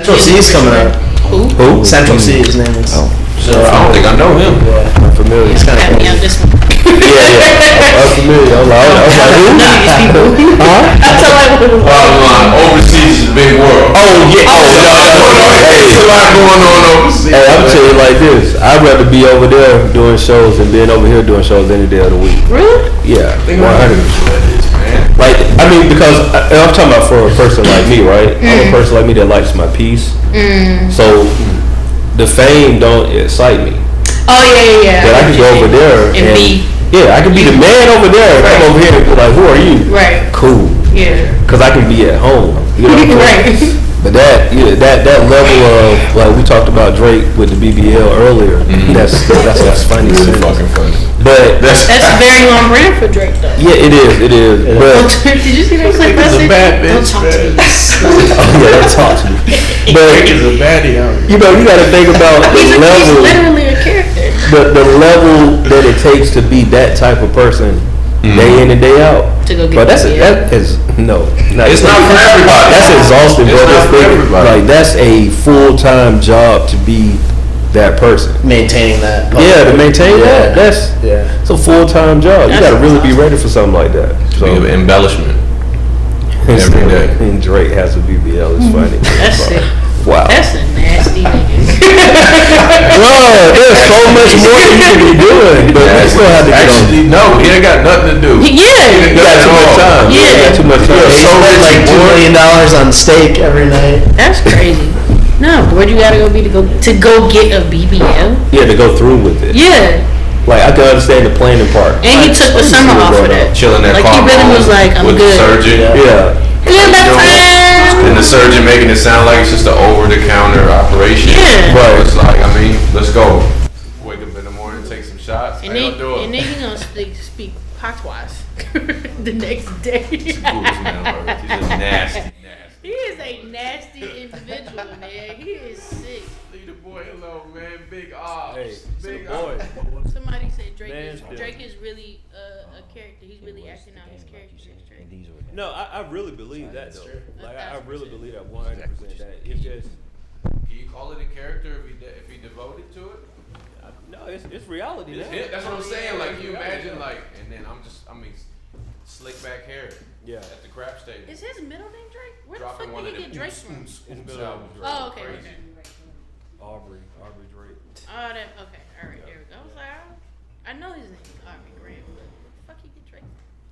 Central C's coming up. Who? Central C, his name is. Oh. So I don't think I know him. Yeah, I'm familiar. he's kind of Got me on this one. I'm familiar. I was like, who? Huh? That's all I want. Overseas is a big world. Oh yeah. Oh no. Hey, There's a lot going on overseas. hey, I'm telling you like this. I'd rather be over there doing shows than being over here doing shows any day of the week. Really? Yeah. Think about it, man. Like, I mean, because I'm talking about for a person like me, right? I'm a person like me that likes my peace. So the fame don't excite me. Oh yeah. But I can go over there and be. Yeah, I can be the man over there. And come over here and be like, who are you? Right. Cool. Yeah. Cause I can be at home. You know what I'm saying? Right. But that level of, like we talked about Drake with the BBL earlier, that's funny. Really sense. fucking funny. But That's very on brand for Drake though. yeah, it is. But Did you see that clip? Drake is a bad Don't bitch, talk to me. oh yeah, don't talk to me. But Drake is a baddie, you know, you got to think about the He's level, literally a character. the level that it takes to be that type of person, day in and day out. To go get But that BBL. is no. It's not for everybody. That's exhausting, It's bro. not Just for think, everybody. like that's a full-time job to be that person. maintaining that. Yeah, to maintain that, that's Yeah. it's a full-time job. You That's got to really be awesome. ready for something like that. So Big of embellishment. every day. And Drake has a BBL. It's funny. That's sick. Wow. That's a nasty nigga. Bro, there's so much more you can be doing, but you still have to get on. Actually, no, he ain't got nothing to do. Yeah. You got too much time. Yeah. You got too much time. He spent like $2 million on steak every night. That's crazy. No, where'd you gotta go be to go get a BBL? Yeah, to go through with it. Yeah. Like I can understand the planning part. And he took the summer off for that. Chilling that Like car he really was like, I'm with good. the surgeon. Yeah. Good, my friend. And the surgeon making it sound like it's just an over-the-counter operation. Yeah. Right. It's like, I mean, let's go. Wake up in the morning, take some shots. And How y'all doing? then he gonna speak patois the next day. He's a nasty. He is a nasty individual, man. He is sick. Leave the boy alone, man. Big ops. Hey, Big boy. Somebody said Drake Man, is still. Drake is really a character. He's really acting out his character. No, I really believe that though. Like I really believe that 100%. That it's just Can you call it a character if he devoted to it? no, it's reality. It's now. him. That's what I'm saying. Like, you imagine, like, and then slick back hair. Yeah. At the crap stadium. Is his middle name Drake? Where the Dropping fuck one did of he them get Drake from? Oh, okay. Crazy. Okay. Aubrey Drake. Oh, that okay. All right, there we go. I was like, I know his name is Aubrey Graham, but fuck he get Drake.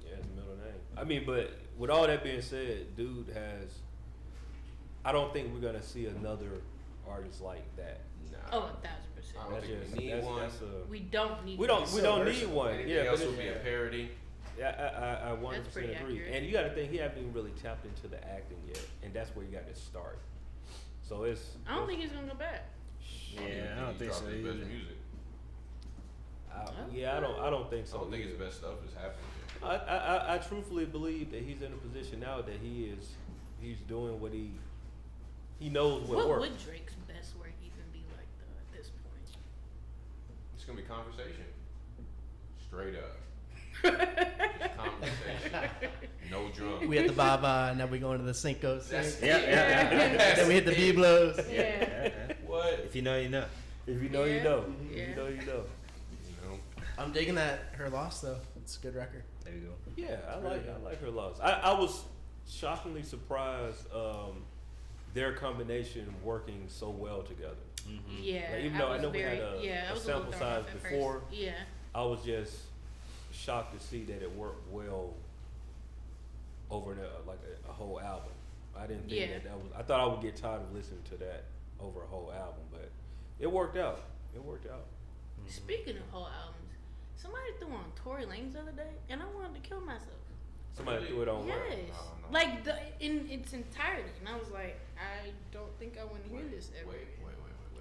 Yeah, his middle name. I mean, but with all that being said, dude has. I don't think we're gonna see another artist like that. Oh, 1,000%. I don't That's think just we need one. We don't need. We don't one. need one. Anything Yeah, else but would be a parody. Yeah, I 100% That's pretty agree. accurate. And you got to think he haven't even really tapped into the acting yet, and that's where you got to start. So it's. I don't think he's gonna go back. Yeah, I don't think so His best either. music. Yeah, I don't think I so. don't think his either. best stuff is happening yet. I truthfully believe that he's in a position now that he's doing what he knows what What works. would Drake's best work even be like though at this point? It's gonna be conversation. Straight up. Just conversation. No drugs. We at the Baba, and then we going to the Cinco. Yeah. Then we hit the B blows. Yeah. What? If you know, you know. If you know, you Yeah. know. If Yeah. you know, you know. You know? I'm digging that her loss though. It's a good record. There you go. Yeah, I like her loss. I was shockingly surprised their combination working so well together. Yeah. Like, even though I was know we very, had a I was sample little thrown off size at before. First. Yeah. I was just shocked to see that it worked well over a whole album. I didn't think Yeah. that was. I thought I would get tired of listening to that over a whole album, but it worked out. It worked out. Speaking of whole albums, somebody threw on Tory Lanez the other day, and I wanted to kill myself. Somebody threw it on where? Yes, No. like in its entirety, and I was like, I don't think I want to hear this ever. Wait.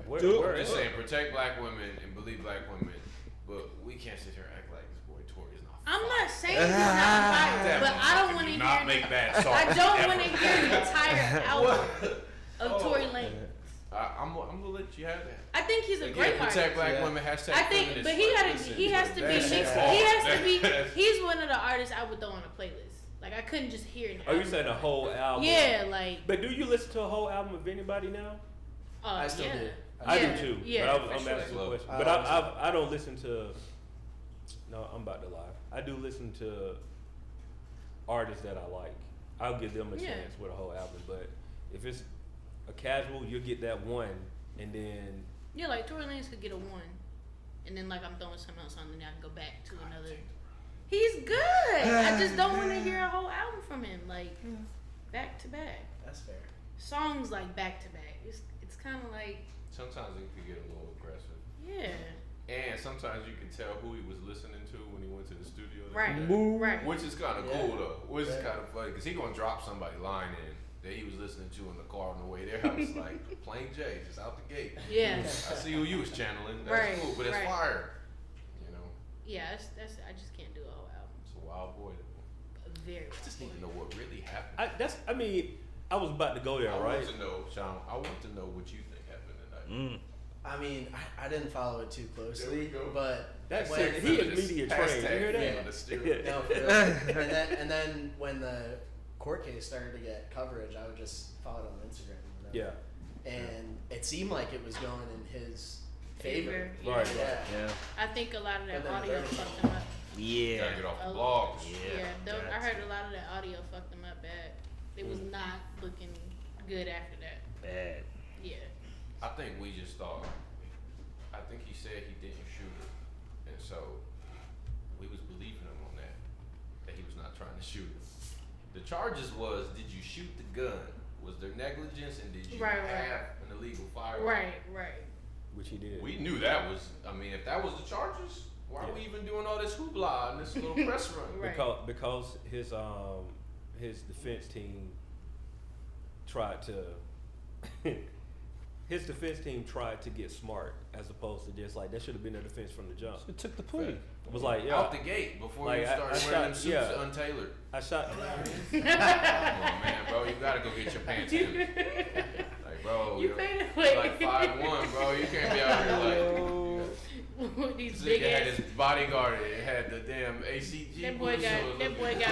Where, Dude, where I'm just is it? saying, protect black women and believe black women, but we can't sit here and act like this boy Tory is not. I'm not saying he's not fire, but I don't want to hear. Not make that song. I don't want to hear the entire album of Tory Lanez. I'm gonna let you have that. I think he's a Again, great protect artist. black women. Hashtag I think, feminist. but he Like, gotta, listen, he has to be that mixed. shit's He hard. has to be. That's- He's one of the artists I would throw on a playlist. Like I couldn't just hear it. Oh, you saying a whole album? Yeah, like. But do you listen to a whole album of anybody now? I still do. I Yeah, do too. yeah, but I'm for asking sure. a question. But I don't listen to. No, I'm about to lie. I do listen to artists that I like. I'll give them a chance with a whole album. But if it's a casual, you'll get that one, and then Yeah, like Tory Lanez could get a 1, and then like I'm throwing something else on, and then I can go back to another. He's good. I just don't want to hear a whole album from him, like back to back. That's fair. Songs like back to back. It's kind of like Sometimes it could get a little aggressive. yeah, And sometimes you can tell who he was listening to when he went to the studio. that right, day. right. Which is kind of Yeah. cool though. Which is Yeah. kind of funny because he gonna drop somebody line in that he was listening to in the car on the way there. I was like, plain Jay, just out the gate. Yeah, I see who you was channeling. That's Right, cool, but it's right. fire. You know, yeah. That's I just can't do a whole album. it's a wild boy. Very. I just need to know what really happened. I was about to go there, I right? want to know, Sean. I want to know what you think happened tonight. I mean, I didn't follow it too There closely, we go. but That's when- it. He is media trained. You hear that? Yeah. The stereo. No, for real. and then when the court case started to get coverage, I would just follow it on Instagram. or whatever. Yeah. And it seemed like it was going in his favor. Favor, Right. Yeah. Yeah. I think a lot of that But then audio thirty. fucked him up. Gotta Yeah. get off the Oh, blogs. Yeah, got I heard to. a lot of that audio fucked them up bad. It was not looking good after that. Bad. Yeah. I think we just thought. I think he said he didn't shoot it, and so we was believing him on that he was not trying to shoot it. The charges was, did you shoot the gun? Was there negligence, and did you Right, right. have an illegal firearm? Right. Which he did. We knew that was. I mean, if that was the charges, why are we even doing all this hoopla and this little press run? Right. Because his defense team tried to get smart as opposed to just like that should have been a defense from the jump. It took the plea. It was like, yeah, Out the gate before Like, you started I wearing shot- them suits yeah. untailored. I shot. Come on, man, bro. You gotta go get your pants in. Like, bro, You you're faded like away. 5'1", bro. You can't be out here like. With these This big nigga had ass. his bodyguard. It had the damn ACG. That boy boots, got- so it that looked boy got-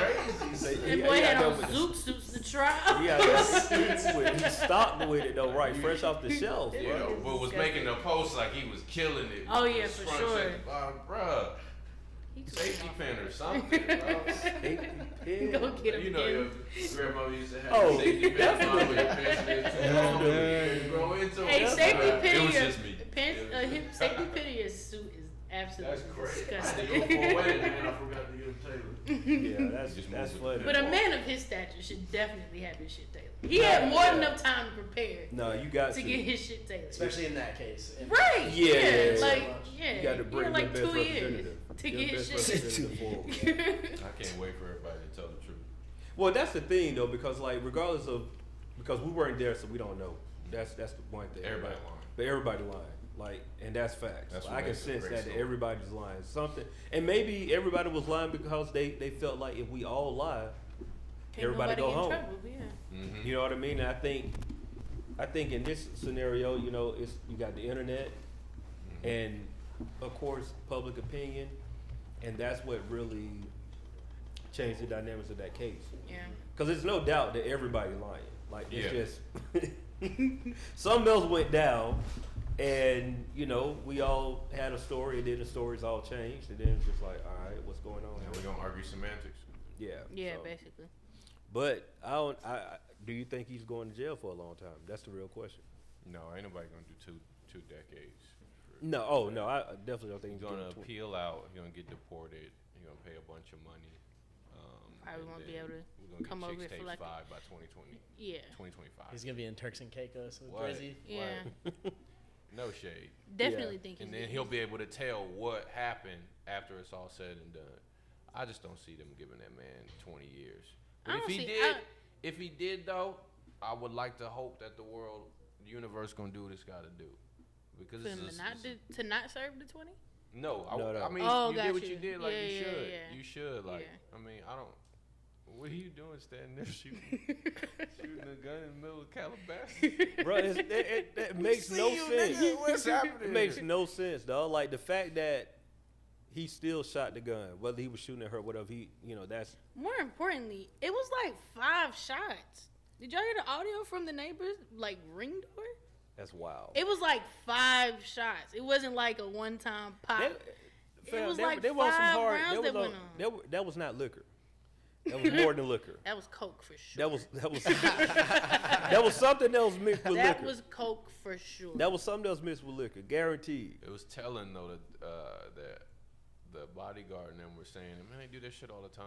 crazy. That boy had on zoot suits to try. He stopped with it though, right? Fresh off the shelf, You bro. know, but was making the post like he was killing it. Oh, yeah, Just for front, sure. second, bruh. He took Safety it off. pin or something, bro. Go get him. You know your grandmother used to have Oh, a safety pin on with your pants in too long. You grow into Hey, it. safety It was pin just me. your safety pin your suit is absolutely That's crazy. I disgusting. had to go for a wedding, man. I forgot to get a tailor. Yeah, that's Just that's move funny. it. But a man of his stature should definitely have his shit tailored. He had more than enough time to prepare No, you got to get his shit tailored. Especially in that case. And- Right. Yeah, yeah, Like yeah. yeah. You got to He bring had like the best 2 years representative. to Your get his best shit. representative forward. I can't wait for everybody to tell the truth. Well, that's the thing though, because like regardless of, because we weren't there, so we don't know. That's the one thing. Everybody But- lying. But everybody lying. Like, and that's facts. That's Like, what I can makes it a sense great that story. everybody's lying. Something, and maybe everybody was lying because they felt like if we all lie, Can't everybody nobody go get in home. trouble, yeah. Mm-hmm. You know what I mean? And I think in this scenario, you know, it's you got the internet, and of course public opinion, and that's what really changed the dynamics of that case. Yeah. Because there's no doubt that everybody lying. Like it's Yeah. just something else went down, and you know we all had a story, and then the stories all changed, and then it's just like, all right, what's going on? Now we're gonna argue semantics. Yeah. Yeah, so. basically. But I do you think he's going to jail for a long time? That's the real question. No, ain't nobody gonna do two decades. No, oh no, I definitely don't think He's he's gonna going to appeal out. He's gonna get deported. He's gonna pay a bunch of money. Probably and won't be then able to we're gonna come get over Chicks here for Tapes like 5 by 2020. Yeah. 2025. He's gonna be in Turks and Caicos with What? Drizzy. Yeah. No shade. Definitely Yeah. think he's And then he'll be able to tell what happened after it's all said and done. I just don't see them giving that man 20 years. But I if don't he see- did, if he did though, I would like to hope that the universe gonna do what it's got to do. Because for this him is, to not serve the 20. no, No. I mean, Oh, you got did what you. you did, like Yeah, you yeah, should. yeah. You should, like. Yeah. I mean, I don't. What are you doing standing there shooting a gun in the middle of Calabasas? bro. It makes no See you, sense. nigga. What's happening? It makes no sense, dog. Like the fact that he still shot the gun, whether he was shooting at her, whatever. He, that's More importantly, it was like 5 shots. Did y'all hear the audio from the neighbors? Like ring door? that's wild. It was like 5 shots. It wasn't like a one-time pop. Fam, was there- like there was some 5 hard- rounds there was that a- went on. that was not liquor. That was more than liquor. That was coke for sure. That was that was something else mixed with That liquor. was coke for sure. That was something else mixed with liquor, guaranteed. It was telling though that the bodyguard and them were saying, man, they do this shit all the time.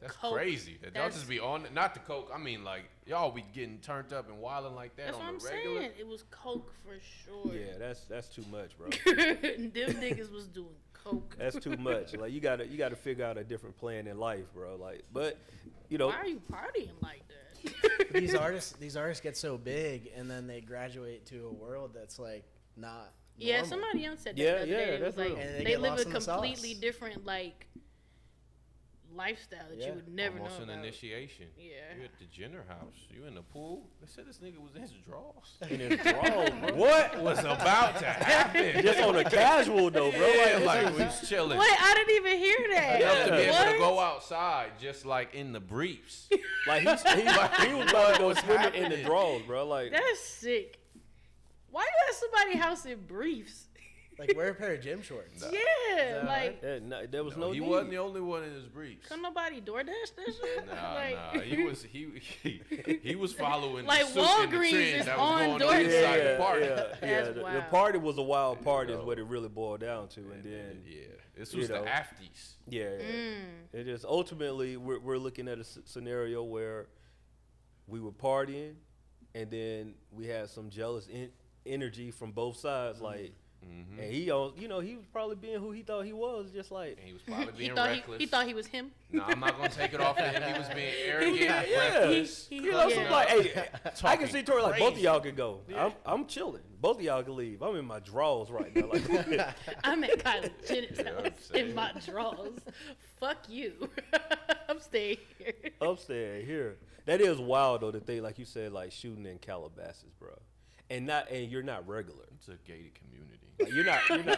That's Coke. crazy. That y'all That's- just be on, not the coke. I mean, like y'all be getting turned up and wilding like that That's what on I'm the regular. saying. It was coke for sure. Yeah, that's too much, bro. Them niggas was doing coke. That's too much. Like you gotta figure out a different plan in life, bro. Like, but Why are you partying like that? these artists get so big, and then they graduate to a world that's like not. Yeah, normal. somebody else said that. Yeah, the other yeah, day. It was that's like real. And they they get live lost a in the sauce. completely different like lifestyle that Yeah. you would never Almost know an about. initiation. Yeah. You at the Jenner house. You in the pool. They said this nigga was in his drawers. in his drawers, bro. What was about to happen? Just on a casual though, bro. Yeah, Like, like we was chilling. Wait, I didn't even hear that. Enough to be able to What? go outside just like in the briefs. like he was about to go What's swimming in the happening? drawers, bro. Like, That's sick. Why you at somebody's house in briefs? Like wear a pair of gym shorts. Nah. Yeah, that like there was no he need. wasn't the only one in his briefs. couldn't nobody DoorDash that shit? Nah, he was following Like the suit and the Walgreens trend is that on was going on DoorDash. inside yeah, the party. yeah. That's The wild. party was a wild party, is know. what it really boiled down to, and then Yeah, this was you know. the afties. yeah, Mm. it just ultimately we're looking at a scenario where we were partying, and then we had some jealous energy from both sides, like. Mm-hmm. And he was probably being who he thought he was, just like And he was probably He being thought reckless. he thought he was him. No, I'm not gonna take it off of him. He was being arrogant, Yeah. reckless. He- you know, yeah. some like, hey, I can Talking see Tori like both of crazy. y'all can go. I'm chilling. Both of y'all can leave. I'm in my drawers right now. Like, I'm at Kylie Jenner's Yeah, I'm house saying. in my drawers. Fuck you. I'm staying here. upstairs here. That is wild though. The thing, like you said, like shooting in Calabasas, bro, and you're not regular. It's a gated community. Like, you're not What do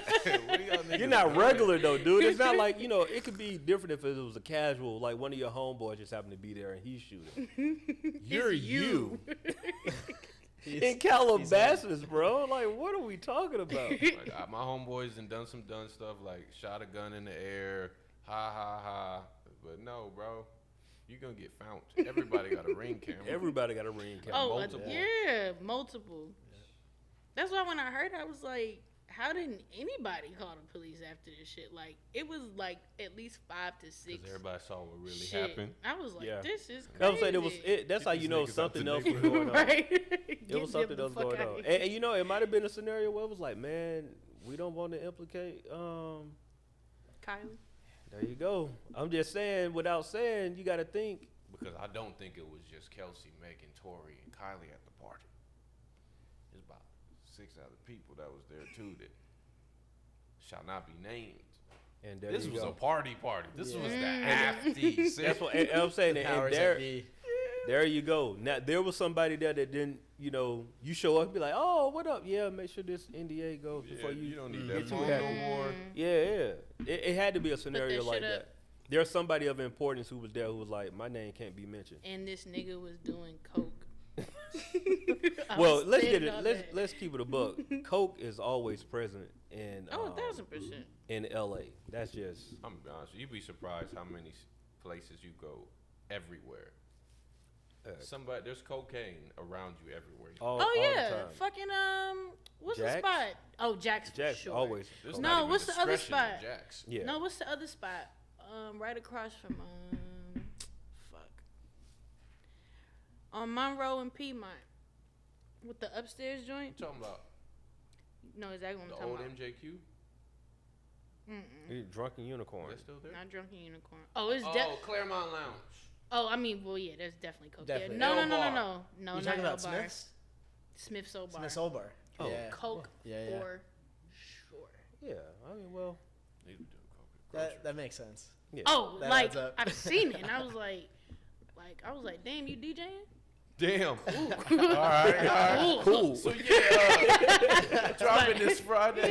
y'all niggas you're not doing? regular though, dude. It's not like it could be different if it was a casual, like one of your homeboys just happened to be there and he's shooting. You're you. In Calabasas, bro. Like, what are we talking about? Like, my homeboys done some dumb stuff, like shot a gun in the air, ha ha ha. But no, bro, you gonna get found. Everybody got a ring camera. Everybody got a ring camera. Oh, multiple. yeah, multiple. That's why when I heard it, I was like, how didn't anybody call the police after this shit? Like, it was like at least 5 to 6. Because everybody saw what really shit. happened. I was like, Yeah. this is crazy. I was saying that's how Get you these know niggas out something the else was neighborhood. going on. right? It was something else going on. And it might have been a scenario where it was like, man, we don't want to implicate. Kylie. There you go. I'm just saying, without saying, you got to think. Because I don't think it was just Kelsey, Megan, Tori, and Kylie at the party. There's about 6 other people that was there too that shall not be named. And there This you was go. a party. This was the Mm. afties. That's what and I'm saying. And Powers there, that be. there you go. Now there was somebody there that didn't. You show up and be like, oh, what up? Yeah, make sure this NDA goes before Yeah, you. you don't need get that too phone happy. no more. Yeah. It had to be a scenario that like shit up. that. There's somebody of importance who was there who was like, my name can't be mentioned. And this nigga was doing coke. I Well, was let's saying get it. all Let's that. let's keep it a buck. Coke is always present in Oh, 1,000%. in LA. That's just I'm gonna be honest, you'd be surprised how many places you go everywhere. There's cocaine around you everywhere. all, Oh all the yeah, time. fucking what's Jack's? the spot? Oh, Jack's for Jack's sure. always. There's Coke. No, not even what's the other discretion in spot? Jack's. Yeah. No, what's the other spot? Right across from fuck. On Monroe and Piedmont, with the upstairs joint. You talking about No, exactly what the I'm talking old about. MJQ? Drunken Unicorn. That's still there? Not Drunken Unicorn. Oh, it's Oh, Claremont Lounge. Oh, I mean, well, yeah, there's definitely coke. Definitely. Yeah. No, L no, Bar. no. You Not talking about L Bar. Smith's? Smith's Old Bar. Smith's Old Bar. Oh. Yeah. Coke Yeah, yeah. for sure. Yeah, I mean, well, They were doing coke at That makes sense. yeah. Oh, That like adds up. I've seen it, and I was like, damn, you DJing? Damn. All right. Cool. So yeah, dropping this Friday.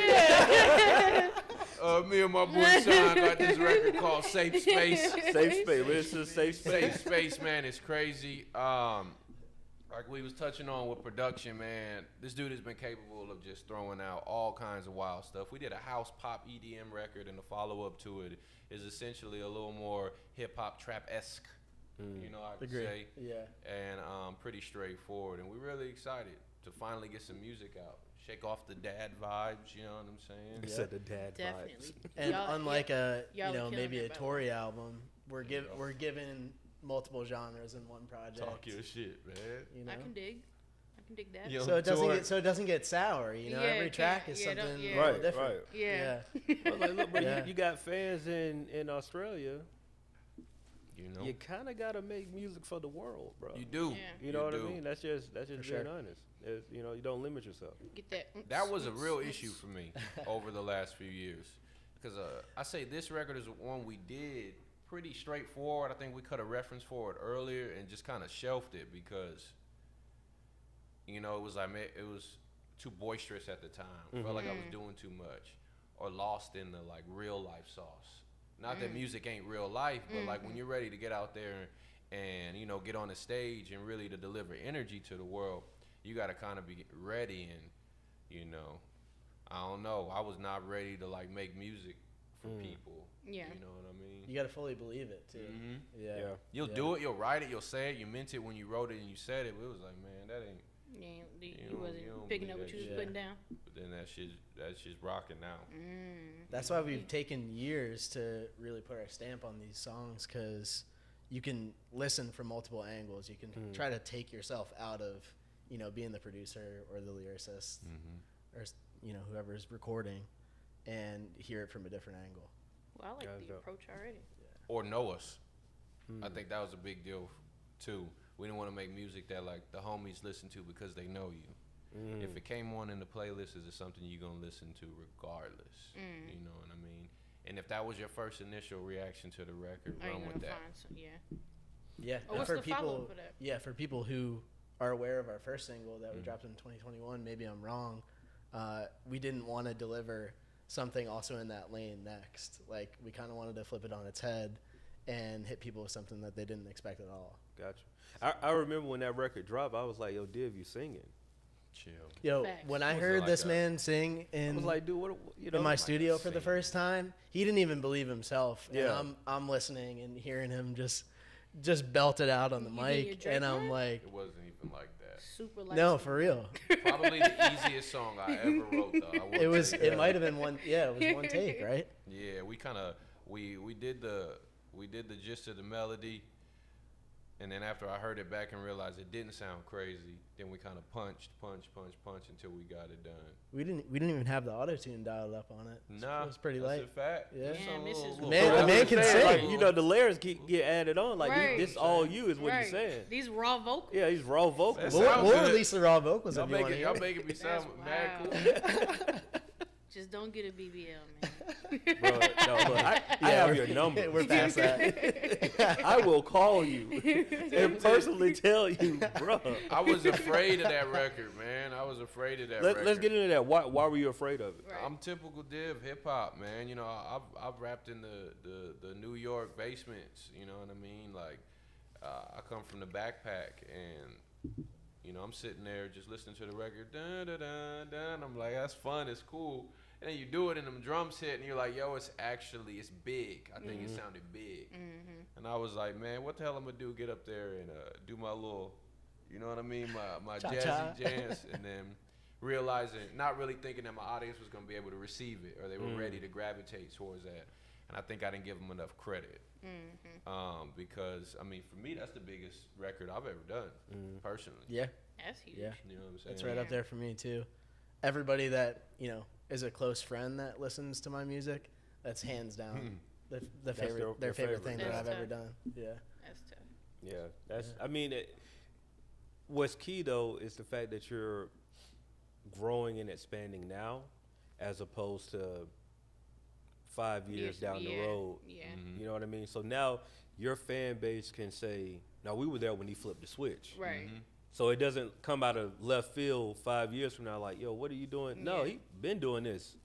Me and my boy Sean got this record called Safe Space. Safe space. It's a safe space. Safe Space, man, it's crazy. Like we was touching on with production, man, this dude has been capable of just throwing out all kinds of wild stuff. We did a house pop EDM record, and the follow-up to it is essentially a little more hip-hop trap-esque, you know, I could say. Yeah. And pretty straightforward. And we're really excited to finally get some music out. Shake off the dad vibes, you know what I'm saying? You said the dad Definitely. vibes. And unlike a y'all are killing maybe it, a by the Tory album, we're given multiple genres in one project. Talk your shit, man. You know? I can dig that. Yo, So it Tour- doesn't get sour. You know, Yeah, every it track can't- is yeah, don't- something yeah. a little Right, different. right. Yeah. I was like, look, bro, Yeah. you got fans in Australia. You know, You kind of gotta make music for the world, bro. you do. Yeah. You know what do. I mean? That's just being sure. honest. You know, you don't limit yourself. Get that. That was a real issue for me over the last few years. Because I say this record is one we did pretty straightforward. I think we cut a reference for it earlier and just kind of shelved it because, you know, it was too boisterous at the time. Felt like I was doing too much or lost in the like real life sauce. Not that music ain't real life, but like when you're ready to get out there and, you know, get on the stage and really to deliver energy to the world, you got to kind of be ready. And, you know, I don't know. I was not ready to like make music for people. Yeah. You know what I mean? You got to fully believe it too. Mhm. Yeah. You'll do it. You'll write it. You'll say it. You meant it when you wrote it and you said it. But it was like, man, that ain't. Yeah, you don't- wasn't you don't picking up believe what you that was shit. putting down. But then that's just rocking now. That's why we've taken years to really put our stamp on these songs because you can listen from multiple angles. You can try to take yourself out of, you know, being the producer or the lyricist or, you know, whoever's recording and hear it from a different angle. Well, I like That's the dope. approach already. Or know us. I think that was a big deal too. We didn't want to make music that like the homies listen to because they know you. If it came on in the playlist, is it something you're gonna listen to regardless? You know what I mean? And if that was your first initial reaction to the record, Are you run gonna with that. find some? Yeah. Yeah. Oh, and what's for the people, follow-up for that? yeah, for people who are aware of our first single that we dropped in 2021, maybe I'm wrong. We didn't want to deliver something also in that lane next. Like we kind of wanted to flip it on its head and hit people with something that they didn't expect at all. Gotcha. I remember when that record dropped, I was like, yo, Div, you singing? Chill. Yo, Facts. when I What's it heard like this that? man sing I in was like, dude, what you know? in my like, studio for the sing. first time, he didn't even believe himself. Yeah. And I'm listening and hearing him just belt it out on the You getting your mic, Drake and I'm on? like, It wasn't even like that. Super like no, for real. Probably the easiest song I ever wrote though. I will It was. say It that. might have been one. Yeah, it was one take, right? Yeah, we kind of we did the gist of the melody, and then after I heard it back and realized it didn't sound crazy, then we kind of punched until we got it done. We didn't even have the auto tune dialed up on it. Nah, it was pretty that's light. a fact. Yeah. Just Man, a this little- is little- Man- So the man I'm can saying, sing. like, you know, the layers get added on. Like Right. this all you is what right. he's saying. These raw vocals. Yeah, he's raw vocals. That's- We'll, sound we'll good. release the raw vocals Y'all if you want to making hear. y'all making me sound That's mad cool. Just don't get a BBL, man. Bro, no, look, I have your number. We're past that. I will call you and personally tell you, bro. I was afraid of that record, man. I was afraid of that record. Let's get into that. Why were you afraid of it? Right. I'm typical Div hip hop, man. You know, I've rapped in the New York basements. You know what I mean? Like, I come from the backpack, and you know, I'm sitting there just listening to the record, dun dun dun dun. I'm like, that's fun, it's cool. And then you do it, and them drums hit, and you're like, yo, it's big. I think it sounded big. And I was like, man, what the hell I'm gonna do? Get up there and do my little, you know what I mean, my Cha-cha. jazzy jams, and then realizing, not really thinking that my audience was gonna be able to receive it or they were ready to gravitate towards that. And I think I didn't give them enough credit. Because I mean, for me, that's the biggest record I've ever done, personally. Yeah, That's huge. yeah. You know what I'm saying? It's right up there for me too. Everybody that is a close friend that listens to my music, that's hands down the favorite their favorite thing that That's I've ever tough. done. Yeah. That's tough. Yeah, that's. I mean, what's key though is the fact that you're growing and expanding now, as opposed to 5 years down the road. Yeah. You know what I mean? So now your fan base can say, "Now we were there when he flipped the switch." Right. So it doesn't come out of left field 5 years from now, like, yo, what are you doing? No, he been doing this.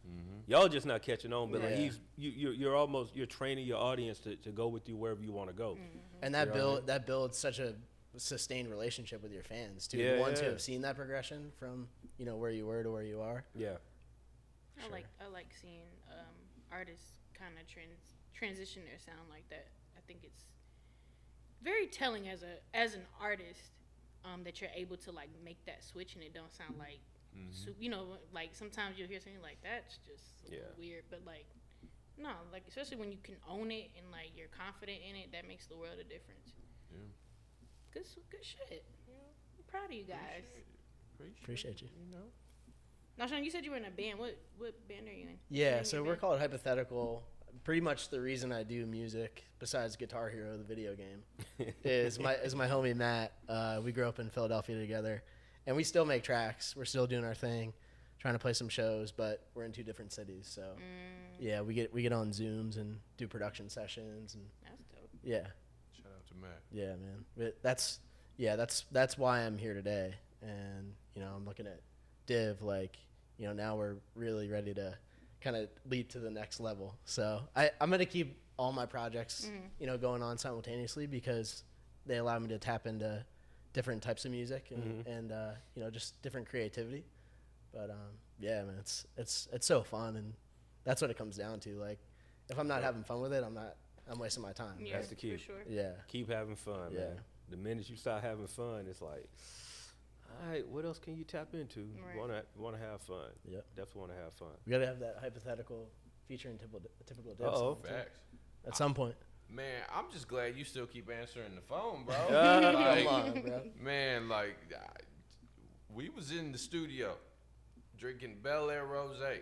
Y'all just not catching on, but like you're training your audience to go with you wherever you want to go. And that builds such a sustained relationship with your fans too. Yeah, The ones who yeah. have seen that progression from where you were to where you are. Yeah. I like seeing artists kind of transition their sound like that. I think it's very telling as an artist that you're able to like make that switch and it don't sound like like sometimes you'll hear something like that's just a little weird, but like no, like especially when you can own it and like you're confident in it, that makes the world a difference. Yeah. Good shit. I'm proud of you guys. Appreciate you. Now, Sean, you said you were in a band. What band are you in? Yeah, so we're called Hypothetical. Pretty much the reason I do music, besides Guitar Hero, the video game, is my homie Matt. We grew up in Philadelphia together, and we still make tracks. We're still doing our thing, trying to play some shows, but we're in 2 different cities. So yeah, we get on Zooms and do production sessions, and That's dope. yeah, Shout out to Matt. yeah, man. That's why I'm here today, and I'm looking at Div like now we're really ready to kind of lead to the next level. So I'm going to keep all my projects, going on simultaneously because they allow me to tap into different types of music and just different creativity. But yeah, man, it's so fun, and that's what it comes down to. Like, if I'm not having fun with it, I'm wasting my time. Yeah, That's the key. for sure. Yeah. Keep having fun, Yeah. man. The minute you start having fun, it's like, all right, what else can you tap into? Right. You wanna have fun. Yep. Definitely wanna have fun. We got to have that hypothetical featuring typical Div Uh-oh. song, too, Facts. at some point. Man, I'm just glad you still keep answering the phone, bro. Come on, bro. Man, like, we was in the studio drinking Bel Air Rosé.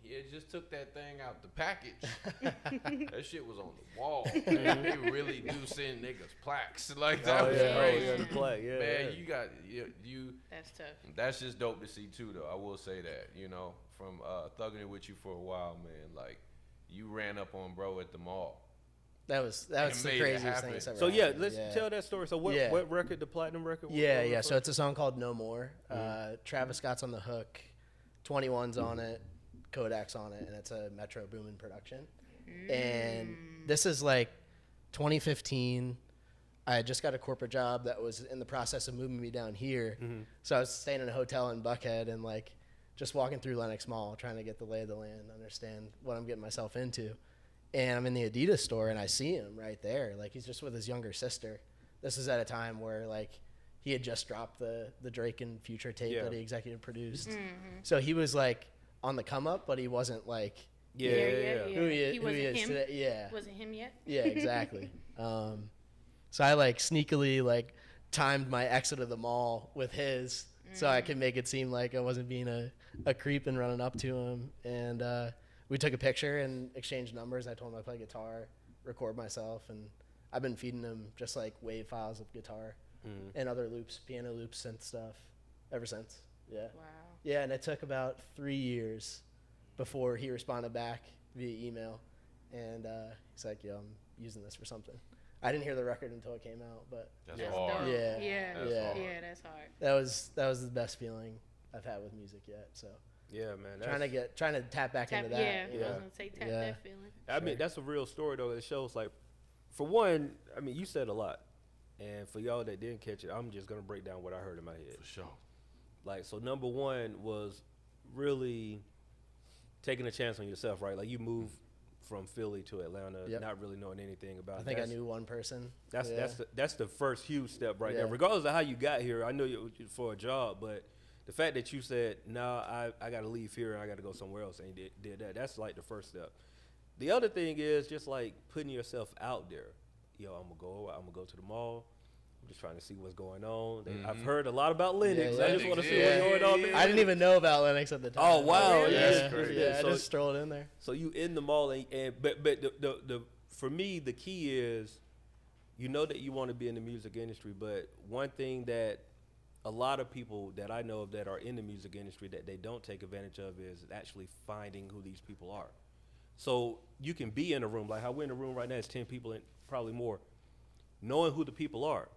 He had just took that thing out the package. That shit was on the wall. Man, they really do send niggas plaques. Like, that was crazy. Yeah, the play. Yeah, Man, yeah. you got, you, That's tough. that's just dope to see, too, though. I will say that, from thugging it with you for a while, man. Like, you ran up on bro at the mall. That was the made it craziest happen. thing that's ever So yeah, happened. let's tell that story. So what Yeah. what record, the platinum record? Yeah. So it's a song called No More. Travis Scott's on the hook, 21's on it, Kodak's on it, and it's a Metro Boomin production. And this is like 2015. I had just got a corporate job that was in the process of moving me down here. So I was staying in a hotel in Buckhead and like just walking through Lenox Mall, trying to get the lay of the land, understand what I'm getting myself into. And I'm in the Adidas store and I see him right there. Like, he's just with his younger sister. This is at a time where like he had just dropped the Drake and Future tape Yeah. that he executive produced. So he was like on the come up, but he wasn't like Yeah. who he wasn't is him. today. Yeah. Wasn't him yet. Yeah, exactly. So I like sneakily like timed my exit of the mall with his so I could make it seem like I wasn't being a creep and running up to him. And we took a picture and exchanged numbers. I told him I play guitar, record myself, and I've been feeding him just like wave files of guitar and other loops, piano loops and stuff ever since. Yeah. Wow. Yeah, and it took about 3 years before he responded back via email. And he's like, yo, I'm using this for something. I didn't hear the record until it came out, but That's That's hard. dope. Yeah. Yeah. That's Yeah. hard. Yeah, that's hard. that was the best feeling I've had with music yet. So Yeah, man. trying to tap back into that. Yeah, you I know? was gonna say tap Yeah. that feeling. I mean, that's a real story though. It shows like, for one, I mean, you said a lot, and for y'all that didn't catch it, I'm just gonna break down what I heard in my head. For sure. Like, so number one was really taking a chance on yourself, right? Like, you moved from Philly to Atlanta, Yep. not really knowing anything about. I think I knew one person. That's Yeah. that's the first huge step right there. Yeah. Regardless of how you got here, I know you for a job, but the fact that you said, "No, I got to leave here and I got to go somewhere else," and you did that. That's like the first step. The other thing is just like putting yourself out there. Yo, I'm gonna go to the mall. I'm just trying to see what's going on. I've heard a lot about Linux. Yeah, I just want to see yeah, what's going on. yeah. I didn't even know about Linux at the time. Oh, wow. Yeah, That's crazy. Yeah, I So- just strolled in there. So you in the mall, but the for me the key is, you know that you want to be in the music industry, but one thing that a lot of people that I know of that are in the music industry that they don't take advantage of is actually finding who these people are. So you can be in a room like how we're in a room right now. It's 10 people and probably more, knowing who the people are.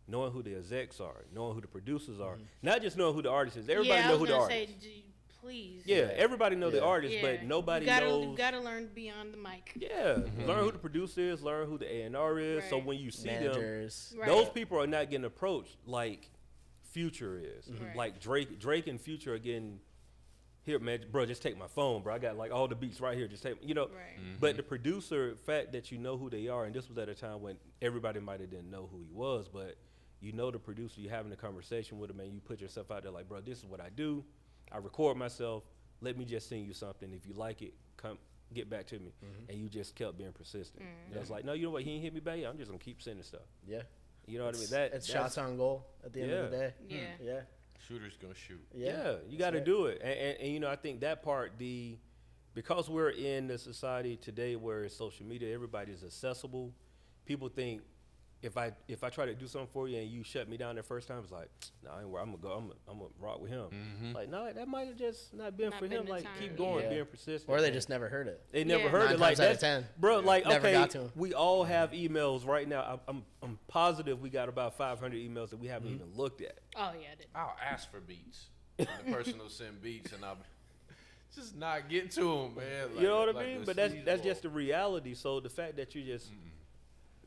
knowing who the execs are, knowing who the producers are, not just knowing who the artist is. Everybody yeah, know who the I was artist. gonna say, please. Yeah, everybody know the Yeah. artist, Yeah. but nobody you gotta, knows. You gotta learn beyond the mic. Yeah, learn who the producer is, learn who the A&R is. So Right. when you see them, Managers. Right. those people are not getting approached like Future is. Right. Like Drake and Future are getting, here, man, bro, just take my phone, bro. I got like all the beats right here. Just take, you know. Right. But the producer, fact that you know who they are, and this was at a time when everybody might have didn't know who he was, but you know the producer, you having a conversation with him, and you put yourself out there like, bro, this is what I do. I record myself. Let me just sing you something. If you like it, come get back to me. And you just kept being persistent. And it's like, no, you know what? He ain't hit me back yet. I'm just gonna keep sending stuff. Yeah. You know what I mean? It's That's shots on goal at the end of the day. Yeah. Yeah. Shooter's gonna shoot. Yeah, you got to right. do it. And you know, I think that part, because we're in the society today where it's social media, everybody's accessible. People think if I try to do something for you and you shut me down the first time, it's like, nah, I ain't where I'm gonna go. I'm gonna rock with him. Like, no, that might have just not been Not for been him. the Like, time. keep going, Yeah. being persistent. Or they man. just never heard it. They never Yeah. heard 9 it. Like times out of that's 10. bro. Like Never okay, got to 'em. we all have emails right now. I'm positive we got about 500 emails that we haven't even looked at. Oh yeah. I did. I'll ask for beats. And the person will send beats, and I'll just not get to them, man. You know what I like mean? the But that's sleazeball. just the reality. So the fact that you just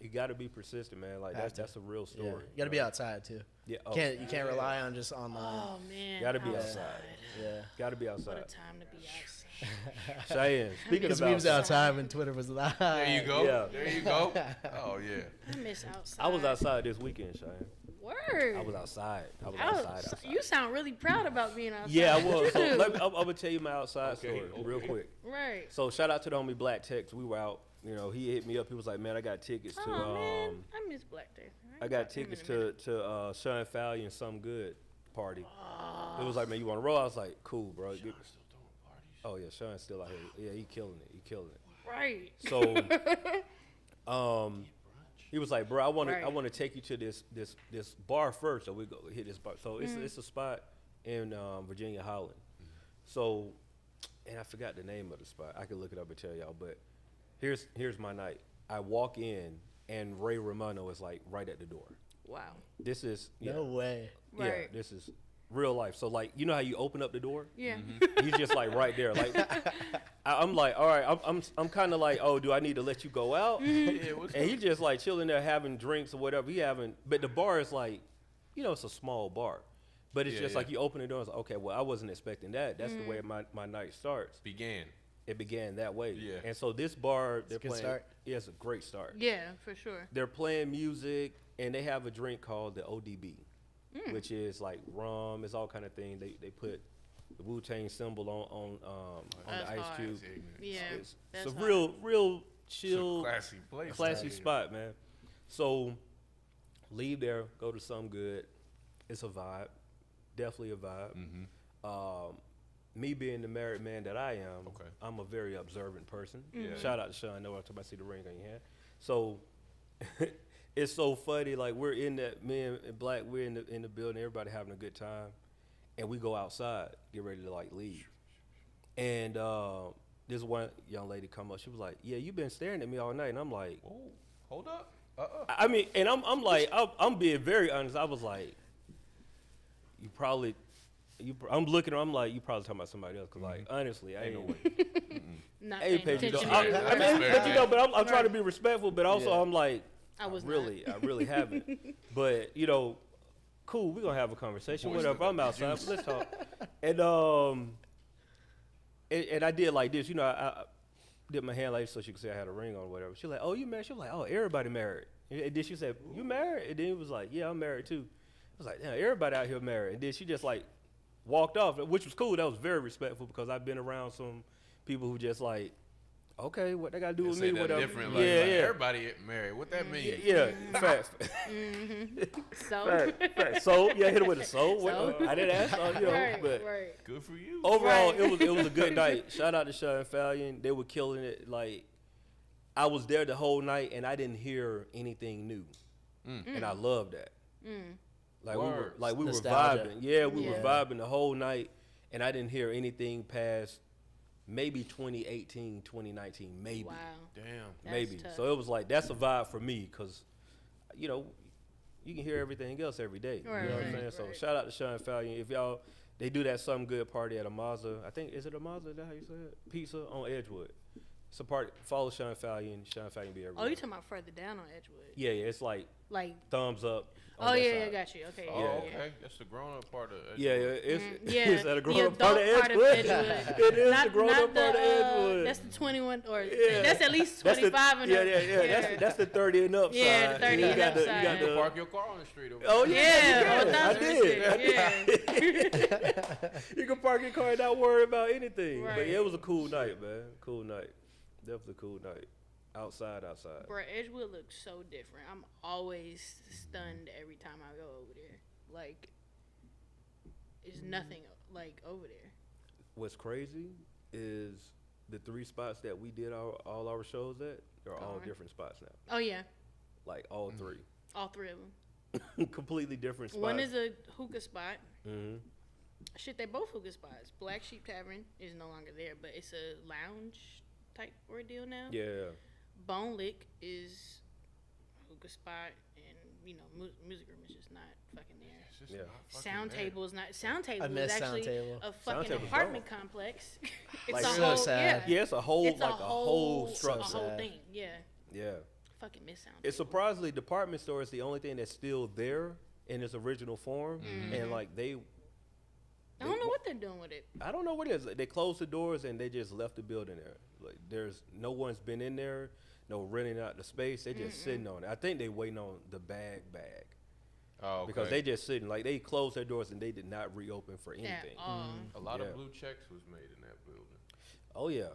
you got to be persistent, man. Like Have to. that's a real Yeah. story. You got to be outside too. Yeah, You can't rely on just online. Oh man. Gotta be outside. outside. Yeah. Got to be What a outside. time to be outside. Cheyenne, speaking Because of we was outside, outside when Twitter was live. There you go. Yeah. There you go. Oh yeah. I miss outside. I was outside this weekend, Cheyenne. Word. I was outside. I was I was- outside. You sound really proud about being outside. Yeah, I was. So too. I'm gonna tell you my outside Okay, story real quick. Right. So shout out to the homie Black Tex. We were out. You know, he hit me up. He was like, "Man, I got tickets to Oh man, I miss Black Day. I got tickets to Sean Fallion Some Good party." It was like, "Man, you want to roll?" I was like, "Cool, bro." Still throwing parties. Oh yeah, Sean's still out here. Yeah, he killing it. He killing it. Right. So, he was like, "Bro, I want Right. to take you to this bar first, so we go hit this bar." So it's a spot in Virginia Holland. So, and I forgot the name of the spot. I could look it up and tell y'all. But here's my night. I walk in and Ray Romano is like right at the door. Wow. This is No way. Right. this is real life. So like, you know how you open up the door? Yeah. He's just like right there. Like I'm like, all right, I'm kind of like, oh, do I need to let you go out? Yeah, what's And he just like chilling there having drinks or whatever. But the bar is like, you know, it's a small bar. But it's Yeah, just yeah. like you open the door, it's like, okay, well, I wasn't expecting that. That's the way my night starts. began? It began that way. Yeah. And so this bar, they're a good playing. start. Yeah, it's a great start. Yeah, for sure. They're playing music, and they have a drink called the ODB, which is like rum. It's all kind of thing. They put the Wu-Tang symbol on That's the ice hard. cube. Yeah. It's that's a hard. real chill, Classy place. classy spot, man. So leave there, go to Some Good. It's a vibe, definitely a vibe. Me being the married man that I am, Okay. I'm a very observant person. Yeah. Shout out to Sean. I know I see the ring on your hand. So it's so funny. Like we're in that, me and Black, we're in the building. Everybody having a good time, and we go outside, get ready to like leave. And this one young lady come up. She was like, "Yeah, you've been staring at me all night." And I'm like, Oh, hold up. I mean, and I'm like, I'm being very honest. I was like, you probably, I'm looking, I'm like, you probably talking about somebody else. Cause like, honestly, I ain't no way. Not Hey, paying Paige, attention. I to mean, it. but you know, but I'm trying to be respectful, but also Yeah. I'm like, I was I really haven't. But you know, cool, we're gonna have a conversation, Boys whatever. look I'm like outside, juice. let's talk. And I did like this, you know, I did my hand like this so she could say I had a ring on or whatever. She was like, "Oh, you married?" She was like, "Oh, everybody married." And then she said, "You married?" And then it was like, "Yeah, I'm married too." I was like, "Yeah, everybody out here married." And then she just like walked off, which was cool. That was very respectful because I've been around some people who just like, okay, what they got to do They with say me? that Whatever. different. Yeah, Like, yeah. Everybody get married. What that mean? Yeah, facts. So. Facts. So yeah, hit it with a soul. So? I didn't ask, you know, Right, but right. Good for you. overall, Right. it was a good night. Shout out to Sean Fallion. They were killing it. Like I was there the whole night and I didn't hear anything new, and I love that. Like Word. we were Nostalgia. vibing. Yeah, we were Yeah. vibing the whole night, and I didn't hear anything past maybe 2018, 2019, maybe. Wow. Damn. That's Maybe. tough. So it was like that's a vibe for me because, you know, you can hear everything else every day. Right, You know what I'm saying? right, So right. shout out to Sean Fallion. If y'all, they do that Something Good party at a Mazda. I think, is it a Mazda? Is that how you say it? Pizza on Edgewood. It's a party. Follow Sean Fallion. Sean Fallion be everywhere. Oh, you talking about further down on Edgewood? Yeah, it's like Like, thumbs up. oh on that yeah, side. got you. Okay, Oh, yeah, okay. That's the grown-up part of Yeah, Edgewood. it's yeah. it's at a The grown up part of adult part of Edgewood. Edgewood. It is Not- the grown not up part of the, Edgewood. That's the 21 or Yeah. that's at least That's the- 25 and yeah, up. yeah. That's the 30 and up Yeah, side. the 30 You and got up the- side. You You got can the, park your car on the street over oh there. yeah, Yeah, you can. I 1000%, did. yeah. You can park your car and not worry about anything. But Right. yeah, it was a cool night, man. Cool night. Definitely a cool night. Outside. Bro, Edgewood looks so different. I'm always stunned every time I go over there. Like, there's nothing like over there. What's crazy is the 3 spots that we did all our shows at are all Gone. different spots now. Oh yeah, Like all 3. all 3 of them. Completely different spots. One is a hookah spot. Mm-hmm. Shit, they both hookah spots. Black Sheep Tavern is no longer there, but it's a lounge type ordeal now. Yeah. Bone Lick is a hookah spot, and music room is just not fucking there. It's just Yeah. not fucking Sound there. Table is not. Sound Table is miss Sound actually Table. a fucking Table's apartment gone. complex. It's Like, a so whole sad. Yeah, it's a whole It's like a whole a structure. whole sad. thing. Yeah, Yeah. fucking miss Sound It's Table. surprisingly department store is the only thing that's still there in its original form, and like I don't know what they're doing with it. I don't know what it is. They closed the doors and they just left the building there. Like there's no one's been in there, no renting out the space. They just sitting on it. I think they waiting on the bag Oh, okay. because they just sitting like they closed their doors and they did not reopen for At anything. all. a lot Yeah. of blue checks was made in that building. Oh yeah,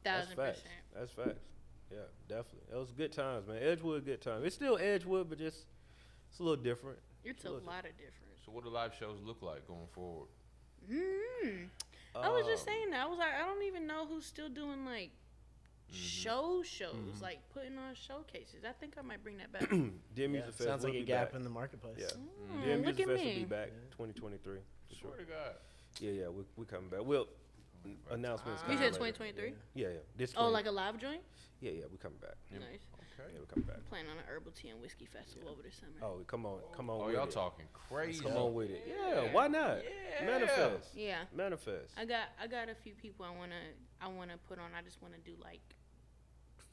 that's 1,000%. facts. That's facts. Yeah, definitely. It was good times, man. Edgewood, good time. It's still Edgewood, but just it's a little different. It's a lot of difference. So what do live shows look like going forward? I was just saying that. I was like, I don't even know who's still doing like shows, like putting on showcases. I think I might bring that back. Dim Yeah, Music Fest sounds will like a be gap back. in the marketplace. Yeah. Mm, Dim look Music at Fest will me. be back 2023 for sure. Swear to God. Yeah, we coming back. Well, announcements. You coming said later. 2023? Yeah. This. Oh, 20 like a live joint? Yeah, we coming back. Nice. Okay. Yeah, we coming back. Planning on an herbal tea and whiskey festival over the summer. Oh, come on. Oh, with y'all it. talking crazy. Come on with it. Yeah, why not? Yeah. Manifest. Yeah. Manifest. I got a few people I wanna put on. I just wanna do like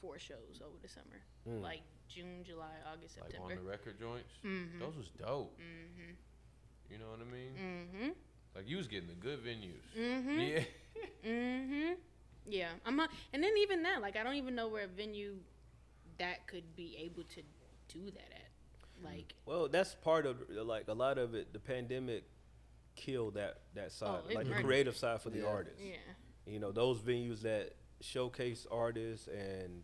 4 shows over the summer, like June, July, August, Like September. on the record joints. Mhm. Those was dope. Mhm. You know what I mean? Mhm. Like you was getting the good venues. Mhm. Yeah. Mhm. Yeah. And then even that, like I don't even know where a venue that could be able to do that at. Like Well, that's part of like a lot of it. The pandemic killed that side, it like the murdered creative side for the Yeah. artists. yeah. You know, those venues that showcase artists and